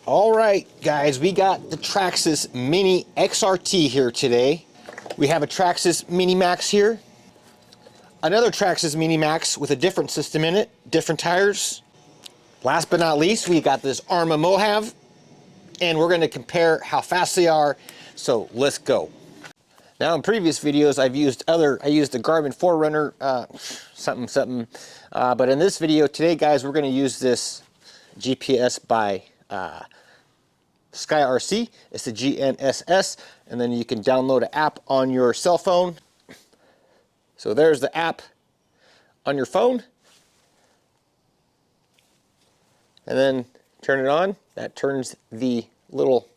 All right, guys, we got the Traxxas Mini XRT here today. We have a Traxxas Mini Maxx here. Another Traxxas Mini Maxx with a different system in it, different tires. Last but not least, we got this Arma Mohave, and we're gonna compare how fast they are, so let's go. Now in previous videos, I used the Garmin Forerunner, but in this video today, guys, we're gonna use this GPS by SkyRC. It's the GNSS, and then you can download an app on your cell phone. So there's the app on your phone, and then turn it on. That turns the little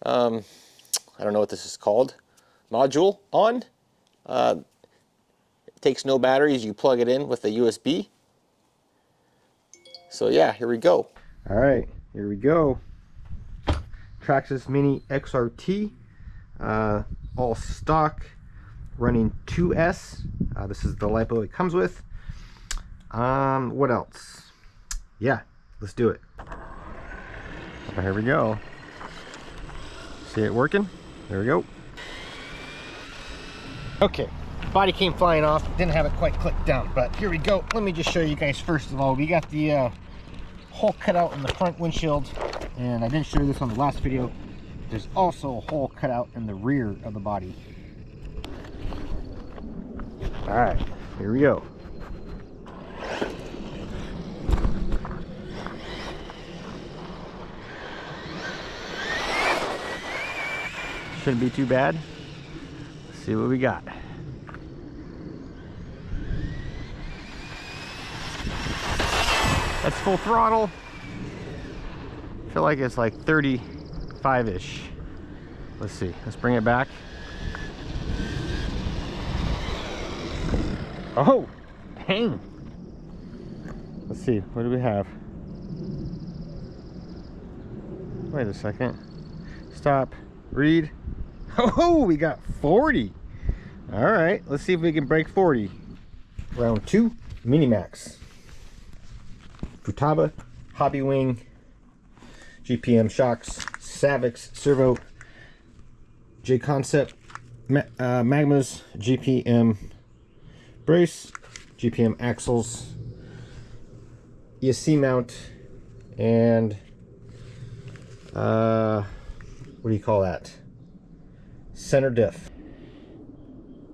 I don't know what this is called, module on. It takes no batteries. You plug it in with a USB. So yeah, here we go. All right, here we go. Traxxas Mini XRT, all stock, running 2S. This is the LiPo it comes with. What else? Yeah, let's do it. Here we go. See it working? There we go. Okay, body came flying off. Didn't have it quite clicked down, but here we go. Let me just show you guys first of all. We got the hole cut out in the front windshield, and I didn't show you this on the last video. There's also a hole cut out in the rear of the body. All right, here we go. Shouldn't be too bad. Let's see what we got. That's full throttle. I feel like it's like 35-ish. Let's see. Let's bring it back. Oh, dang. Let's see. What do we have? Wait a second. Stop. Read. Oh, we got 40. All right. Let's see if we can break 40. Round 2, Mini Maxx. Futaba, Hobbywing, GPM shocks, Savix servo, J Concept, Magmas, GPM brace, GPM axles, ESC mount, and what do you call that? Center diff.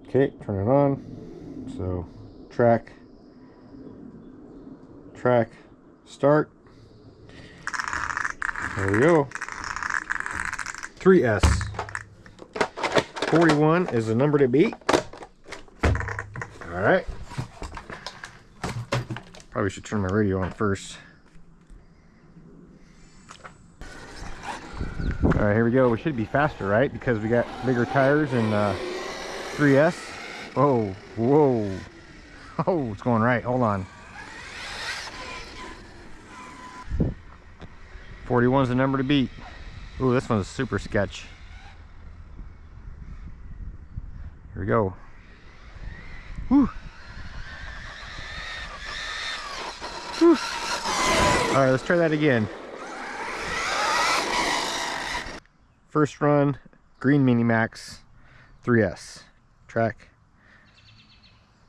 Okay, turn it on. So track, start. There we go. 3S. 41 is the number to beat. All right. Probably should turn my radio on first. All right, here we go. We should be faster, right? Because we got bigger tires and 3S. Whoa, whoa. Oh, it's going right. Hold on. 41 is the number to beat. Ooh, this one's super sketch. Here we go. Whew. Whew. All right, let's try that again. First run, green Mini Maxx, 3S. Track.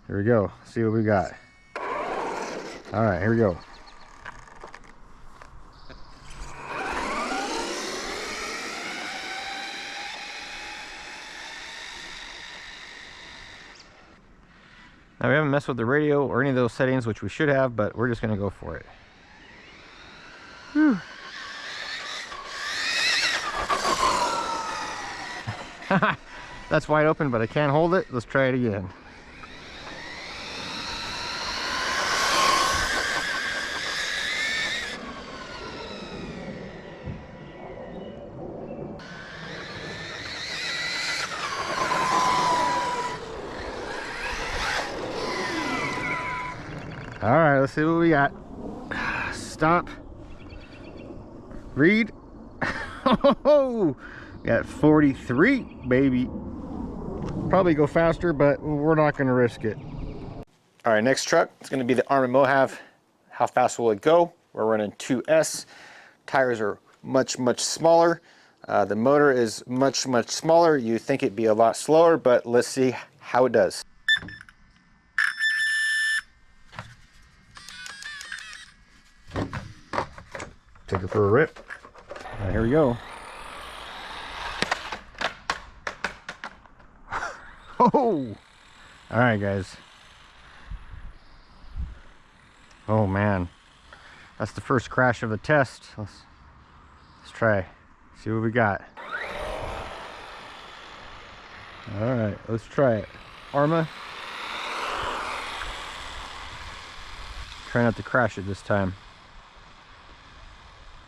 Here we go. See what we got. All right, here we go. Now we haven't messed with the radio or any of those settings, which we should have, but we're just going to go for it. Whew. That's wide open, but I can't hold it. Let's try it again. All right, let's see what we got. Stop. Read. Oh, got 43, baby. Probably go faster, but we're not going to risk it. All right, next truck, it's going to be the Arma Mohave. How fast will it go? We're running 2S. Tires are much smaller. The motor is much smaller. You think it'd be a lot slower, but let's see how it does. Take it for a rip. All right, here we go. Oh! All right, guys. Oh man, that's the first crash of the test. Let's try, see what we got. All right, let's try it. Arma. Try not to crash it this time.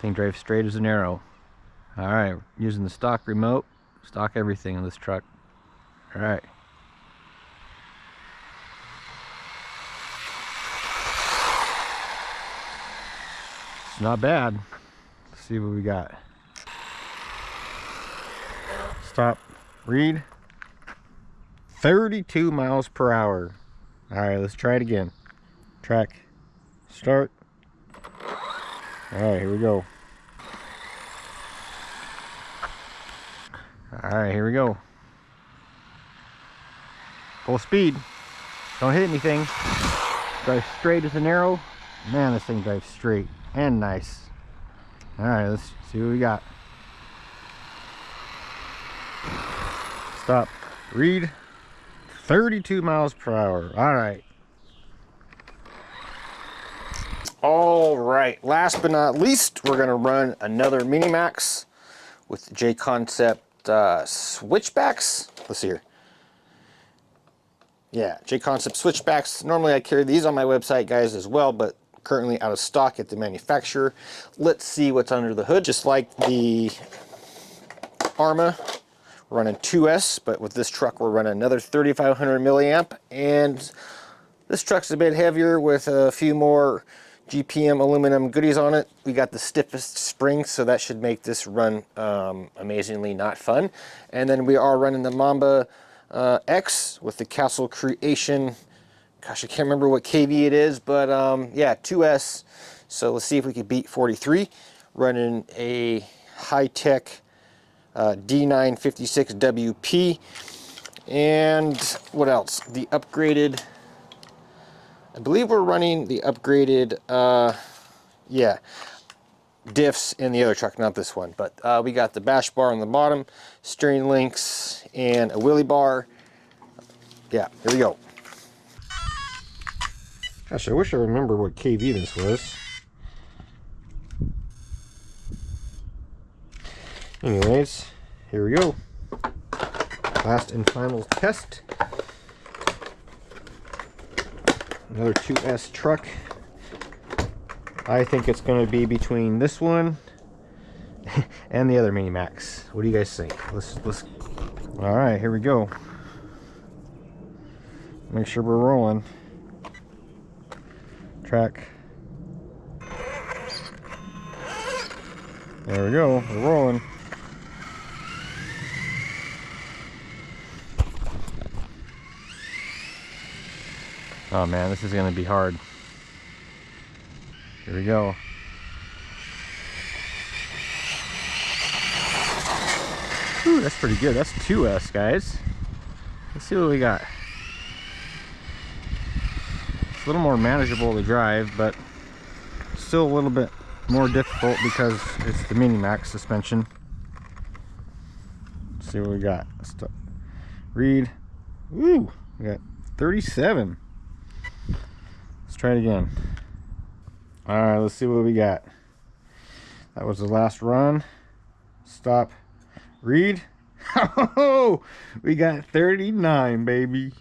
Thing drives straight as an arrow. All right, using the stock remote, stock everything in this truck. All right. It's not bad. Let's see what we got. Stop, read. 32 miles per hour. All right, let's try it again. Track, start. All right, here we go. All right, here we go. Full speed. Don't hit anything. Drive straight as an arrow. Man, this thing drives straight and nice. All right, let's see what we got. Stop, read. 32 miles per hour. All right. All right, last but not least, we're gonna run another Mini Maxx with J-Concept switchbacks. Let's see here. Yeah, J-Concept switchbacks. Normally I carry these on my website, guys, as well, but currently out of stock at the manufacturer. Let's see what's under the hood. Just like the Arma, we're running 2S, but with this truck we're running another 3500 milliamp, and this truck's a bit heavier with a few more GPM aluminum goodies on it. We got the stiffest springs, so that should make this run amazingly not fun. And then we are running the Mamba X with the Castle Creation. Gosh, I can't remember what KV it is, but yeah, 2S. So let's see if we can beat 43. Running a high-tech D956 WP. And what else? The upgraded, I believe we're running the upgraded, yeah, diffs in the other truck, not this one. But we got the bash bar on the bottom, steering links, and a wheelie bar. Yeah, here we go. Gosh, I wish I remember what KV this was. Anyways, here we go. Last and final test. Another 2S truck. I think it's going to be between this one and the other Mini Maxx. What do you guys think? Let's. All right, here we go. Make sure we're rolling. Track. There we go. We're rolling. Oh man, this is going to be hard. Here we go. Ooh, that's pretty good. That's 2S, guys. Let's see what we got. It's a little more manageable to drive, but still a little bit more difficult because it's the Mini Maxx suspension. Let's see what we got. Read. Ooh, we got 37. Let's try it again. All right, let's see what we got. That was the last run. Stop. Read. Oh, we got 39, baby.